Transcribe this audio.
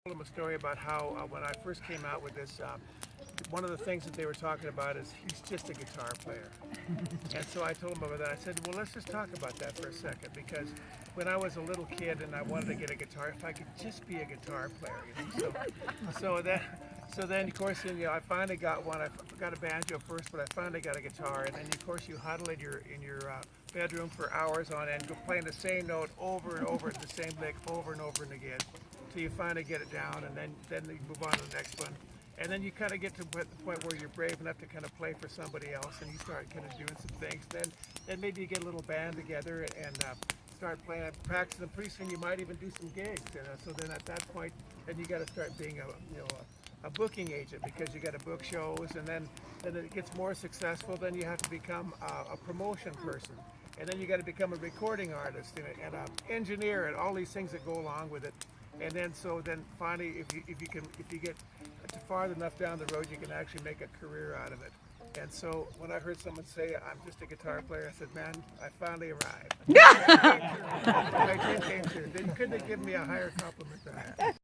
told him a story about how when I first came out with this, one of the things that they were talking about is he's just a guitar player. And so I told him about that. I said, well, let's just talk about that for a second, because when I was a little kid and I wanted to get a guitar, if I could just be a guitar player, you know. So then of course, I finally got one. I got a banjo first, but I finally got a guitar, and then of course you huddle in your bedroom for hours on end, go playing the same note over and over, the same lick over and over and again, till you finally get it down, and then you move on to the next one. And then you kind of get to the point where you're brave enough to kind of play for somebody else, and you start kind of doing some things. Then maybe you get a little band together and start playing and practicing. And pretty soon you might even do some gigs. So then at that point, then you got to start being a booking agent, because you got to book shows, and then it gets more successful. Then you have to become a promotion person, and then you got to become a recording artist and an engineer, and all these things that go along with it. And then finally, if you get far enough down the road, you can actually make a career out of it. And so when I heard someone say, I'm just a guitar player, I said, man, I finally arrived. My dream came true. They couldn't have given me a higher compliment than that.